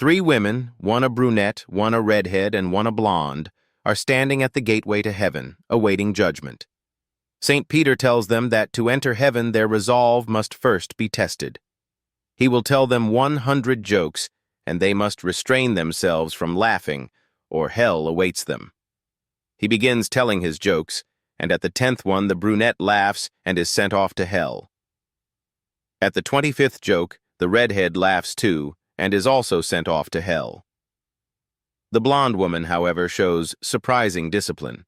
Three women, one a brunette, one a redhead, and one a blonde, are standing at the gateway to heaven, awaiting judgment. St. Peter tells them that to enter heaven their resolve must first be tested. He will tell them 100 jokes, and they must restrain themselves from laughing, or hell awaits them. He begins telling his jokes, and at the 10th one the brunette laughs and is sent off to hell. At the 25th joke, the redhead laughs too, and is also sent off to hell. The blonde woman, however, shows surprising discipline.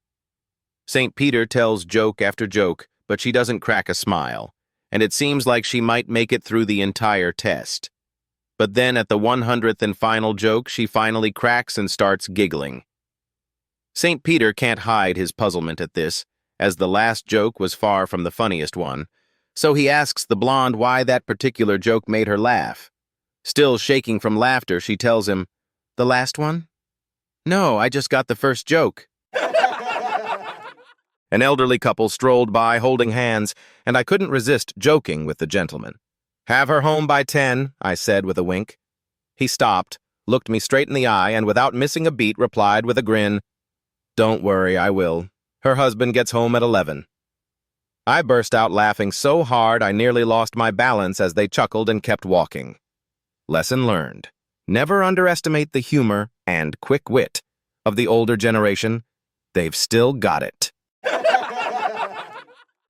St. Peter tells joke after joke, but she doesn't crack a smile, and it seems like she might make it through the entire test. But then at the 100th and final joke, she finally cracks and starts giggling. St. Peter can't hide his puzzlement at this, as the last joke was far from the funniest one, so he asks the blonde why that particular joke made her laugh. Still shaking from laughter, she tells him, "The last one? No, I just got the first joke." An elderly couple strolled by holding hands, and I couldn't resist joking with the gentleman. "Have her home by 10, I said with a wink. He stopped, looked me straight in the eye, and without missing a beat replied with a grin, "Don't worry, I will. Her husband gets home at 11. I burst out laughing so hard I nearly lost my balance as they chuckled and kept walking. Lesson learned. Never underestimate the humor and quick wit of the older generation. They've still got it.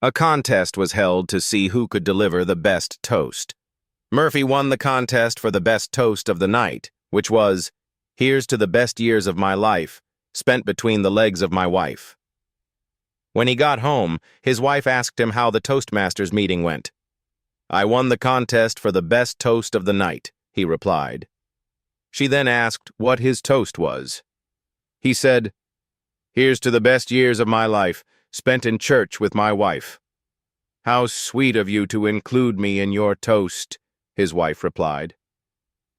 A contest was held to see who could deliver the best toast. Murphy won the contest for the best toast of the night, which was, "Here's to the best years of my life, spent between the legs of my wife." When he got home, his wife asked him how the Toastmasters meeting went. "I won the contest for the best toast of the night," he replied. She then asked what his toast was. He said, "Here's to the best years of my life, spent in church with my wife." "How sweet of you to include me in your toast," his wife replied.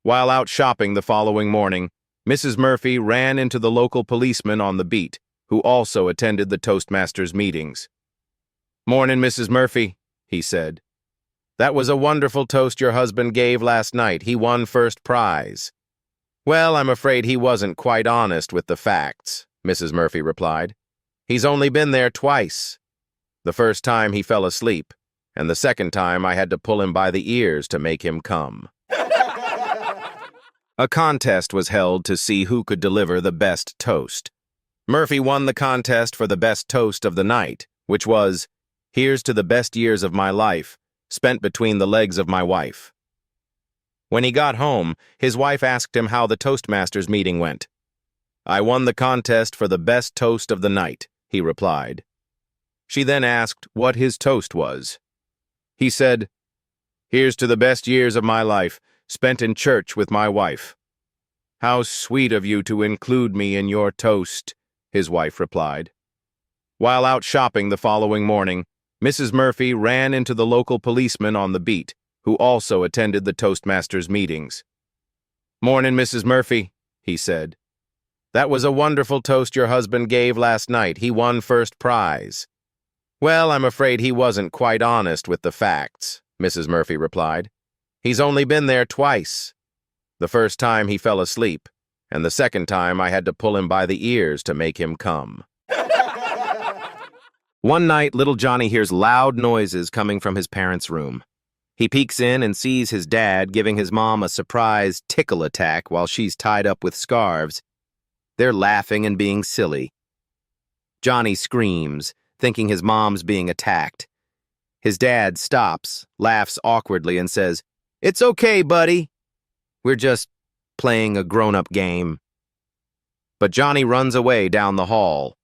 While out shopping the following morning, Mrs. Murphy ran into the local policeman on the beat, who also attended the Toastmasters meetings. "Morning, Mrs. Murphy," he said. "That was a wonderful toast your husband gave last night. He won first prize." "Well, I'm afraid he wasn't quite honest with the facts," Mrs. Murphy replied. "He's only been there twice. The first time he fell asleep, and the second time I had to pull him by the ears to make him come." A contest was held to see who could deliver the best toast. Murphy won the contest for the best toast of the night, which was, "Here's to the best years of my life, spent between the legs of my wife." When he got home, his wife asked him how the Toastmasters meeting went. "I won the contest for the best toast of the night," he replied. She then asked what his toast was. He said, "Here's to the best years of my life, spent in church with my wife." "How sweet of you to include me in your toast," his wife replied. While out shopping the following morning, Mrs. Murphy ran into the local policeman on the beat, who also attended the Toastmasters meetings. "Morning, Mrs. Murphy," he said. "That was a wonderful toast your husband gave last night. He won first prize." "Well, I'm afraid he wasn't quite honest with the facts," Mrs. Murphy replied. "He's only been there twice. The first time he fell asleep, and the second time I had to pull him by the ears to make him come." One night, little Johnny hears loud noises coming from his parents' room. He peeks in and sees his dad giving his mom a surprise tickle attack while she's tied up with scarves. They're laughing and being silly. Johnny screams, thinking his mom's being attacked. His dad stops, laughs awkwardly, and says, "It's okay, buddy. We're just playing a grown-up game." But Johnny runs away down the hall.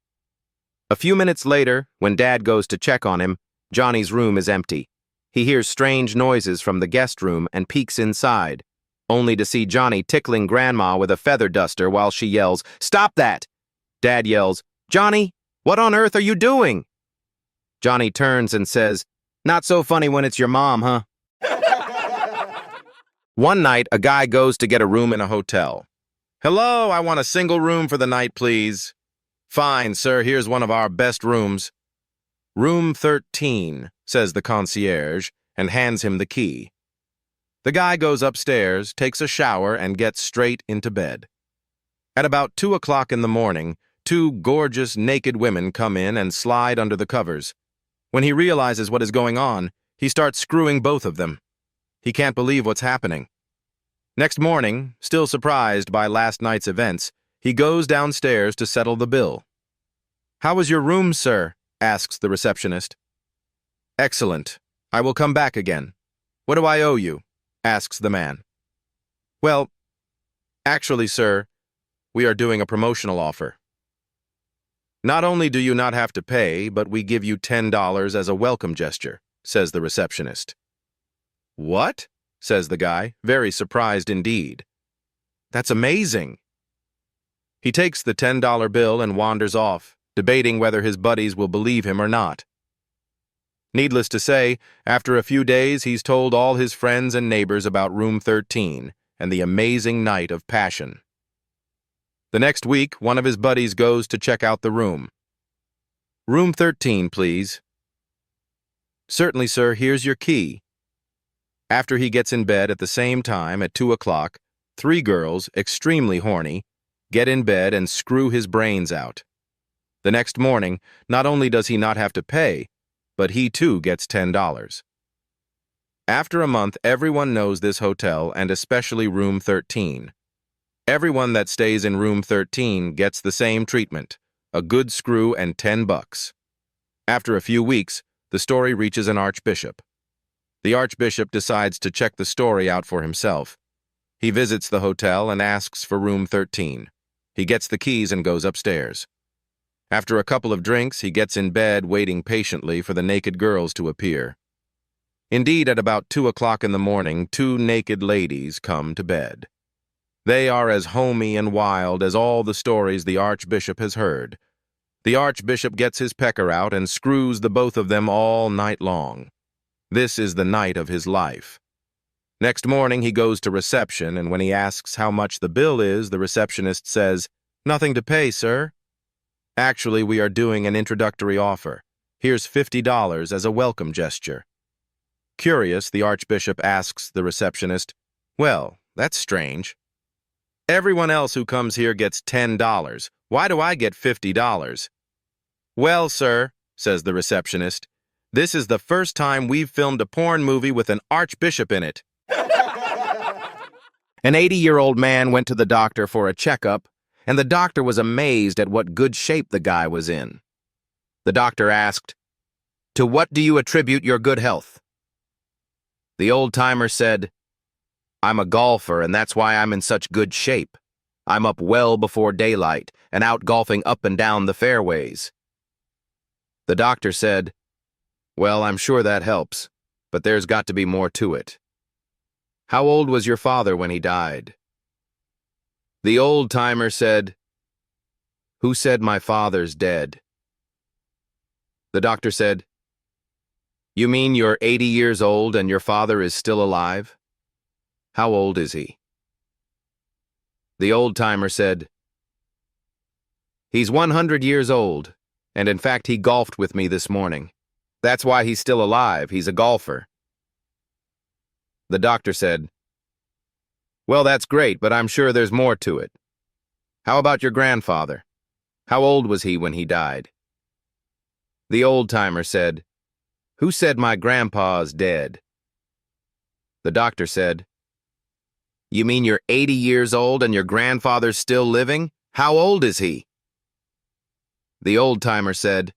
A few minutes later, when Dad goes to check on him, Johnny's room is empty. He hears strange noises from the guest room and peeks inside, only to see Johnny tickling Grandma with a feather duster while she yells, "Stop that!" Dad yells, "Johnny, what on earth are you doing?" Johnny turns and says, "Not so funny when it's your mom, huh?" One night, a guy goes to get a room in a hotel. "Hello, I want a single room for the night, please." "Fine, sir, here's one of our best rooms." "Room 13, says the concierge, and hands him the key. The guy goes upstairs, takes a shower, and gets straight into bed. At about 2 o'clock in the morning, two gorgeous naked women come in and slide under the covers. When he realizes what is going on, he starts screwing both of them. He can't believe what's happening. Next morning, still surprised by last night's events, he goes downstairs to settle the bill. "How was your room, sir?" asks the receptionist. "Excellent. I will come back again. What do I owe you?" asks the man. "Well, actually, sir, we are doing a promotional offer. Not only do you not have to pay, but we give you $10 as a welcome gesture," says the receptionist. "What?" says the guy, very surprised indeed. "That's amazing." He takes the $10 bill and wanders off, debating whether his buddies will believe him or not. Needless to say, after a few days he's told all his friends and neighbors about Room 13 and the amazing night of passion. The next week, one of his buddies goes to check out the room. "Room 13, please." "Certainly, sir, here's your key." After he gets in bed at the same time at 2 o'clock, three girls, extremely horny, get in bed and screw his brains out. The next morning, not only does he not have to pay, but he too gets $10. After a month, everyone knows this hotel and especially Room 13. Everyone that stays in Room 13 gets the same treatment, a good screw and $10. After a few weeks, the story reaches an archbishop. The archbishop decides to check the story out for himself. He visits the hotel and asks for Room 13. He gets the keys and goes upstairs. After a couple of drinks, he gets in bed waiting patiently for the naked girls to appear. Indeed, at about 2 o'clock in the morning, two naked ladies come to bed. They are as homey and wild as all the stories the archbishop has heard. The archbishop gets his pecker out and screws the both of them all night long. This is the night of his life. Next morning, he goes to reception, and when he asks how much the bill is, the receptionist says, "Nothing to pay, sir. Actually, we are doing an introductory offer. Here's $50 as a welcome gesture." Curious, the archbishop asks the receptionist, "Well, that's strange. Everyone else who comes here gets $10. Why do I get $50? "Well, sir," says the receptionist, "this is the first time we've filmed a porn movie with an archbishop in it." An 80-year-old man went to the doctor for a checkup, and the doctor was amazed at what good shape the guy was in. The doctor asked, "To what do you attribute your good health?" The old-timer said, "I'm a golfer, and that's why I'm in such good shape. I'm up well before daylight and out golfing up and down the fairways." The doctor said, "Well, I'm sure that helps, but there's got to be more to it. How old was your father when he died?" The old-timer said, "Who said my father's dead?" The doctor said, "You mean you're 80 years old and your father is still alive? How old is he?" The old-timer said, "He's 100 years old, and in fact he golfed with me this morning. That's why he's still alive. He's a golfer." The doctor said, "Well, that's great, but I'm sure there's more to it. How about your grandfather? How old was he when he died?" The old-timer said, "Who said my grandpa's dead?" The doctor said, "You mean you're 80 years old and your grandfather's still living? How old is he?" The old-timer said,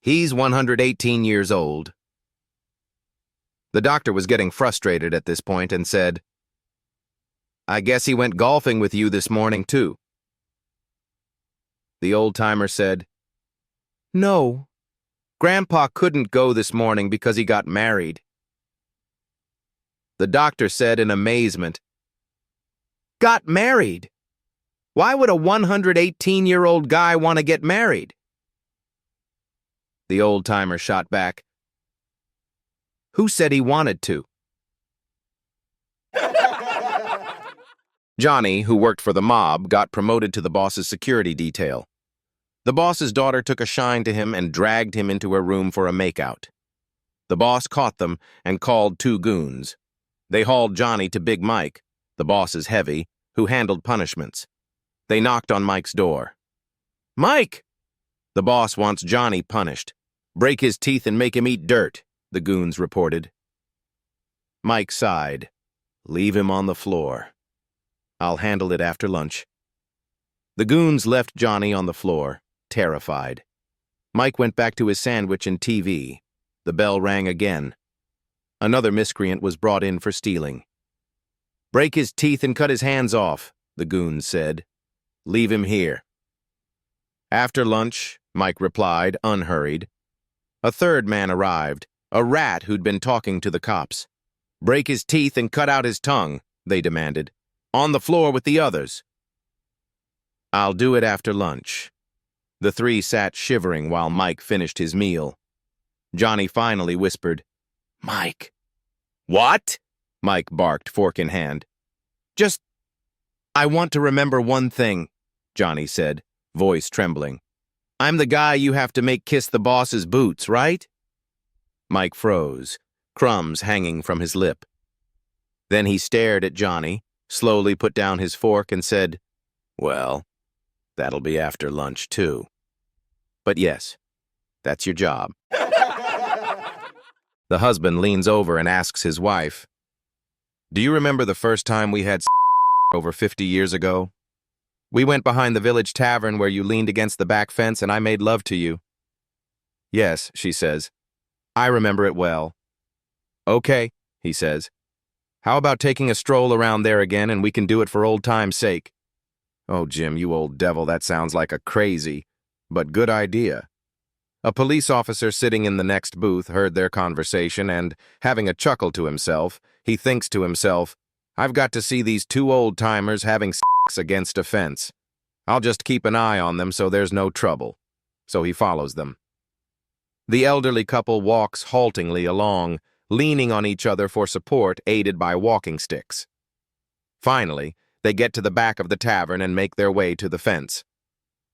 "He's 118 years old." The doctor was getting frustrated at this point and said, "I guess he went golfing with you this morning, too." The old-timer said, "No, Grandpa couldn't go this morning because he got married." The doctor said in amazement, "Got married? Why would a 118-year-old guy want to get married?" The old-timer shot back, "Who said he wanted to?" Johnny, who worked for the mob, got promoted to the boss's security detail. The boss's daughter took a shine to him and dragged him into her room for a makeout. The boss caught them and called two goons. They hauled Johnny to Big Mike, the boss's heavy, who handled punishments. They knocked on Mike's door. "Mike!" "The boss wants Johnny punished. Break his teeth and make him eat dirt," the goons reported. Mike sighed. "Leave him on the floor. I'll handle it after lunch." The goons left Johnny on the floor, terrified. Mike went back to his sandwich and TV. The bell rang again. Another miscreant was brought in for stealing. "Break his teeth and cut his hands off," the goons said. "Leave him here." After lunch, Mike replied, unhurried. A third man arrived, a rat who'd been talking to the cops. "Break his teeth and cut out his tongue," they demanded. "On the floor with the others." "I'll do it after lunch." The three sat shivering while Mike finished his meal. Johnny finally whispered, "Mike." "What?" Mike barked, fork in hand. I want to remember one thing," Johnny said, voice trembling. "I'm the guy you have to make kiss the boss's boots, right?" Mike froze, crumbs hanging from his lip. Then he stared at Johnny, slowly put down his fork and said, "Well, that'll be after lunch, too. But yes, that's your job." The husband leans over and asks his wife, "Do you remember the first time we had over 50 years ago? We went behind the village tavern where you leaned against the back fence and I made love to you." "Yes," she says. "I remember it well." "Okay," he says. "How about taking a stroll around there again and we can do it for old time's sake?" "Oh, Jim, you old devil, that sounds like a crazy, but good idea." A police officer sitting in the next booth heard their conversation and, having a chuckle to himself, he thinks to himself, "I've got to see these two old-timers having sex against a fence. I'll just keep an eye on them so there's no trouble." So he follows them. The elderly couple walks haltingly along, leaning on each other for support, aided by walking sticks. Finally, they get to the back of the tavern and make their way to the fence.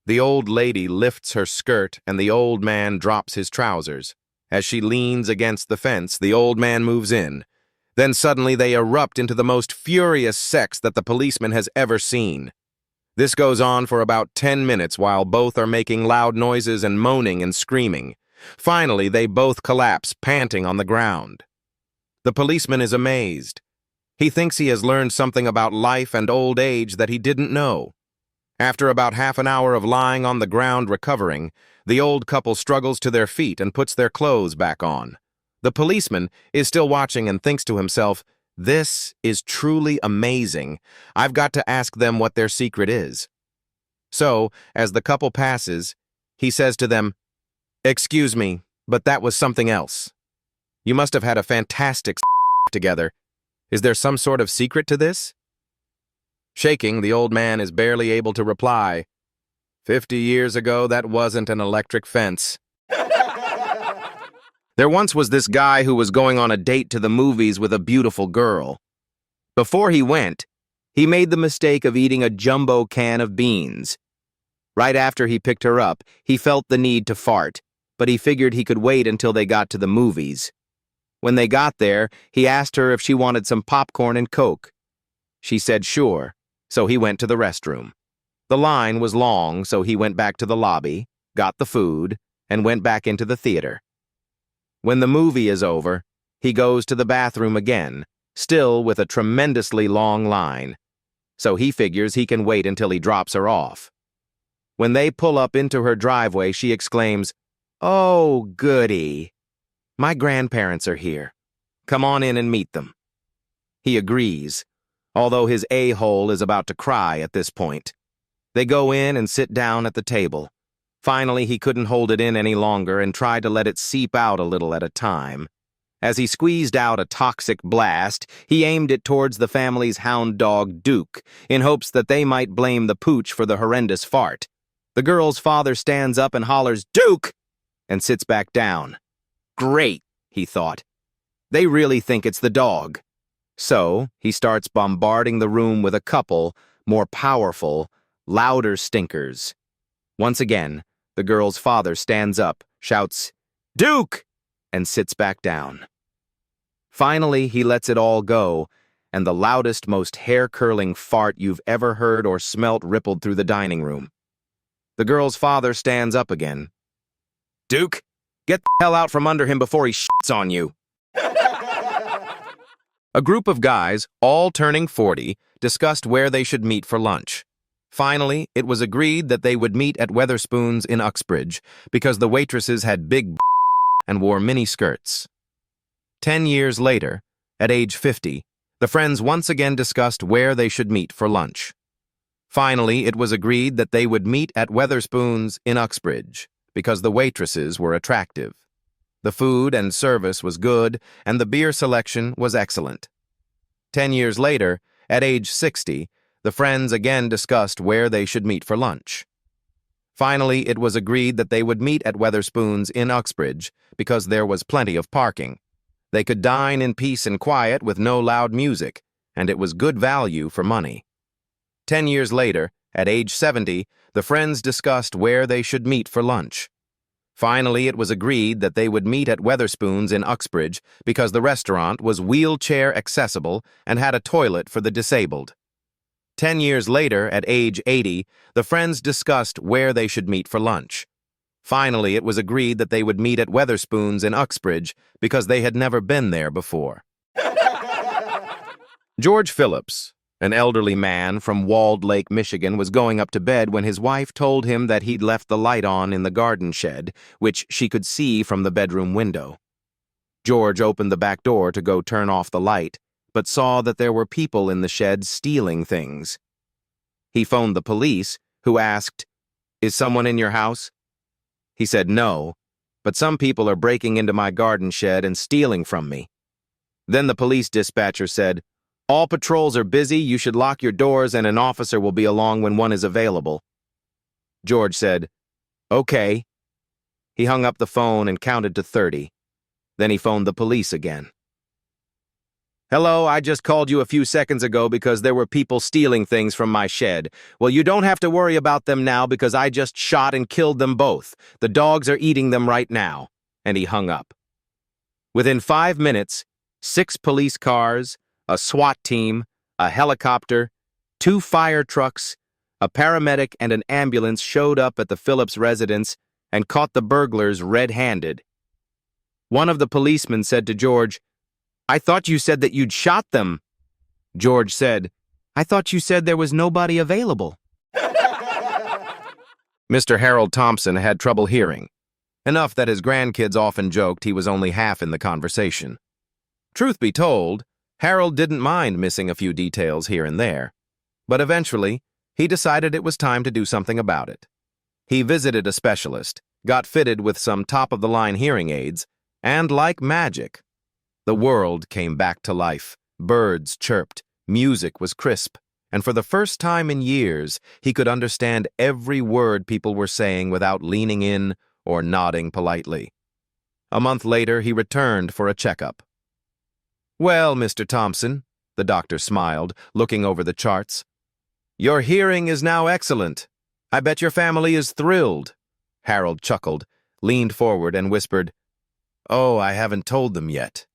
The old lady lifts her skirt and the old man drops his trousers. As she leans against the fence, the old man moves in. Then suddenly they erupt into the most furious sex that the policeman has ever seen. This goes on for about 10 minutes while both are making loud noises and moaning and screaming. Finally, they both collapse, panting on the ground. The policeman is amazed. He thinks he has learned something about life and old age that he didn't know. After about half an hour of lying on the ground recovering, the old couple struggles to their feet and puts their clothes back on. The policeman is still watching and thinks to himself, "This is truly amazing. I've got to ask them what their secret is." So, as the couple passes, he says to them, "Excuse me, but that was something else. You must have had a fantastic together. Is there some sort of secret to this?" Shaking, the old man is barely able to reply, "50 years ago, that wasn't an electric fence." There once was this guy who was going on a date to the movies with a beautiful girl. Before he went, he made the mistake of eating a jumbo can of beans. Right after he picked her up, he felt the need to fart, but he figured he could wait until they got to the movies. When they got there, he asked her if she wanted some popcorn and Coke. She said sure, so he went to the restroom. The line was long, so he went back to the lobby, got the food, and went back into the theater. When the movie is over, he goes to the bathroom again, still with a tremendously long line. So he figures he can wait until he drops her off. When they pull up into her driveway, she exclaims, "Oh, goody. My grandparents are here. Come on in and meet them." He agrees, although his a-hole is about to cry at this point. They go in and sit down at the table. Finally, he couldn't hold it in any longer and tried to let it seep out a little at a time. As he squeezed out a toxic blast, he aimed it towards the family's hound dog, Duke, in hopes that they might blame the pooch for the horrendous fart. The girl's father stands up and hollers, "Duke!" and sits back down. Great, he thought. They really think it's the dog. So, he starts bombarding the room with a couple, more powerful, louder stinkers. Once again, the girl's father stands up, shouts, "Duke!" and sits back down. Finally, he lets it all go, and the loudest, most hair-curling fart you've ever heard or smelt rippled through the dining room. The girl's father stands up again. "Duke, get the hell out from under him before he shits on you." A group of guys, all turning 40, discussed where they should meet for lunch. Finally, it was agreed that they would meet at Weatherspoons in Uxbridge because the waitresses had big and wore mini skirts. 10 years later, at age 50, the friends once again discussed where they should meet for lunch. Finally, it was agreed that they would meet at Weatherspoons in Uxbridge because the waitresses were attractive. The food and service was good, and the beer selection was excellent. 10 years later, at age 60, the friends again discussed where they should meet for lunch. Finally, it was agreed that they would meet at Weatherspoons in Uxbridge because there was plenty of parking. They could dine in peace and quiet with no loud music, and it was good value for money. 10 years later, at age 70, the friends discussed where they should meet for lunch. Finally, it was agreed that they would meet at Weatherspoons in Uxbridge because the restaurant was wheelchair accessible and had a toilet for the disabled. 10 years later, at age 80, the friends discussed where they should meet for lunch. Finally, it was agreed that they would meet at Weatherspoons in Uxbridge because they had never been there before. George Phillips, an elderly man from Walled Lake, Michigan, was going up to bed when his wife told him that he'd left the light on in the garden shed, which she could see from the bedroom window. George opened the back door to go turn off the light, but saw that there were people in the shed stealing things. He phoned the police, who asked, "Is someone in your house?" He said, "No, but some people are breaking into my garden shed and stealing from me." Then the police dispatcher said, "All patrols are busy, you should lock your doors and an officer will be along when one is available." George said, "Okay." He hung up the phone and counted to 30. Then he phoned the police again. "Hello, I just called you a few seconds ago because there were people stealing things from my shed. Well, you don't have to worry about them now because I just shot and killed them both. The dogs are eating them right now." And he hung up. Within 5 minutes, 6 police cars, a SWAT team, a helicopter, 2 fire trucks, a paramedic and an ambulance showed up at the Phillips residence and caught the burglars red-handed. One of the policemen said to George, "I thought you said that you'd shot them." George said, "I thought you said there was nobody available." Mr. Harold Thompson had trouble hearing, enough that his grandkids often joked he was only half in the conversation. Truth be told, Harold didn't mind missing a few details here and there, but eventually, he decided it was time to do something about it. He visited a specialist, got fitted with some top-of-the-line hearing aids, and like magic, the world came back to life. Birds chirped, music was crisp, and for the first time in years, he could understand every word people were saying without leaning in or nodding politely. A month later, he returned for a checkup. "Well, Mr. Thompson," the doctor smiled, looking over the charts. "Your hearing is now excellent. I bet your family is thrilled." Harold chuckled, leaned forward, and whispered, "Oh, I haven't told them yet."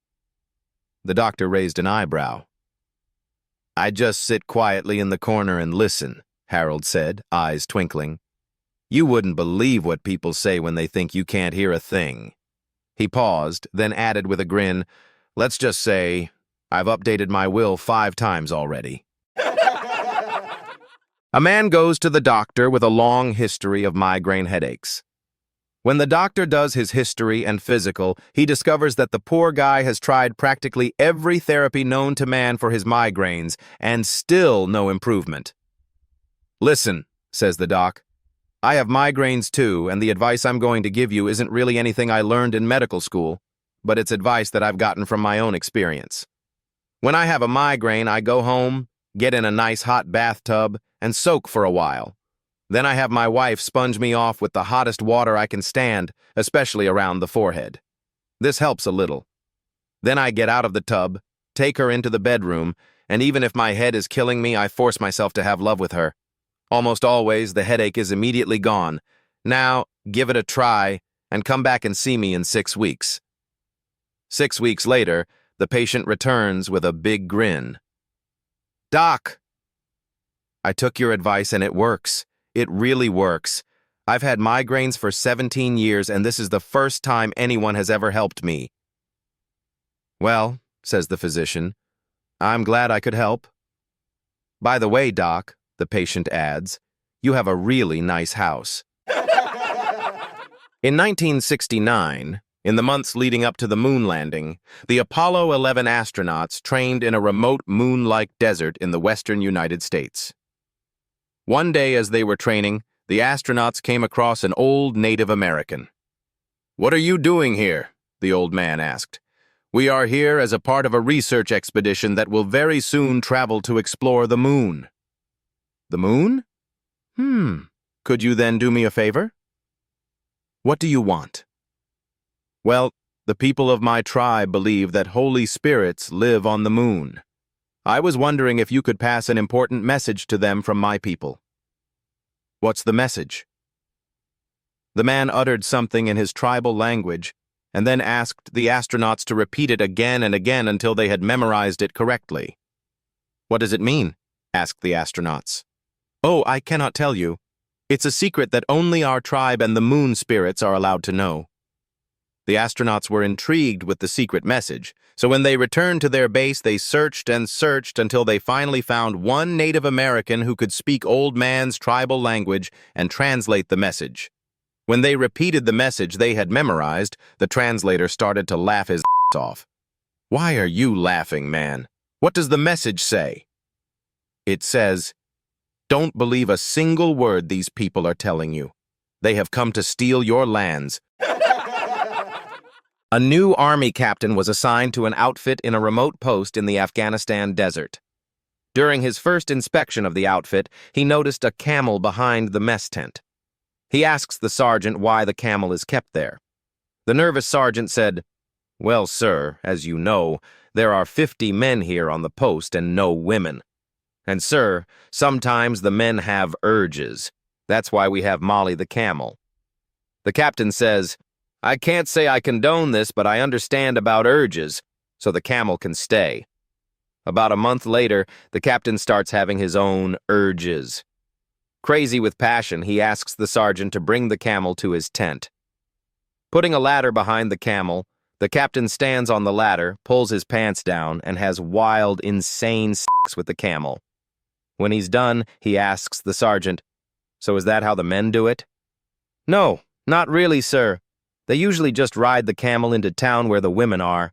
The doctor raised an eyebrow. "I just sit quietly in the corner and listen," Harold said, eyes twinkling. "You wouldn't believe what people say when they think you can't hear a thing." He paused, then added with a grin, "Let's just say, I've updated my will 5 times already." A man goes to the doctor with a long history of migraine headaches. When the doctor does his history and physical, he discovers that the poor guy has tried practically every therapy known to man for his migraines, and still no improvement. "Listen," says the doc, "I have migraines too, and the advice I'm going to give you isn't really anything I learned in medical school, but it's advice that I've gotten from my own experience. When I have a migraine, I go home, get in a nice hot bathtub, and soak for a while. Then I have my wife sponge me off with the hottest water I can stand, especially around the forehead. This helps a little. Then I get out of the tub, take her into the bedroom, and even if my head is killing me, I force myself to have love with her. Almost always, the headache is immediately gone. Now, give it a try, and come back and see me in 6 weeks." 6 weeks later, The patient returns with a big grin. Doc! I took your advice and it works. It really works. I've had migraines for 17 years and this is the first time anyone has ever helped me. Well, says the physician, I'm glad I could help. By the way, Doc, the patient adds, you have a really nice house. In 1969, in the months leading up to the moon landing, the Apollo 11 astronauts trained in a remote moon-like desert in the western United States. One day as they were training, the astronauts came across an old Native American. "What are you doing here?" the old man asked. "We are here as a part of a research expedition that will very soon travel to explore the moon." "The moon? Could you then do me a favor?" "What do you want?" "Well, the people of my tribe believe that holy spirits live on the moon. I was wondering if you could pass an important message to them from my people." "What's the message?" The man uttered something in his tribal language and then asked the astronauts to repeat it again and again until they had memorized it correctly. "What does it mean?" asked the astronauts. "Oh, I cannot tell you. It's a secret that only our tribe and the moon spirits are allowed to know." The astronauts were intrigued with the secret message, so when they returned to their base, they searched and searched until they finally found one Native American who could speak old man's tribal language and translate the message. When they repeated the message they had memorized, the translator started to laugh his off. "Why are you laughing, man? What does the message say?" "It says, don't believe a single word these people are telling you. They have come to steal your lands." A new army captain was assigned to an outfit in a remote post in the Afghanistan desert. During his first inspection of the outfit, he noticed a camel behind the mess tent. He asks the sergeant why the camel is kept there. The nervous sergeant said, "Well, sir, as you know, there are 50 men here on the post and no women. And, sir, sometimes the men have urges. That's why we have Molly the camel." The captain says, "I can't say I condone this, but I understand about urges, so the camel can stay." About a month later, the captain starts having his own urges. Crazy with passion, he asks the sergeant to bring the camel to his tent. Putting a ladder behind the camel, the captain stands on the ladder, pulls his pants down, and has wild, insane sex with the camel. When he's done, he asks the sergeant, "So is that how the men do it?" "No, not really, sir. They usually just ride the camel into town where the women are."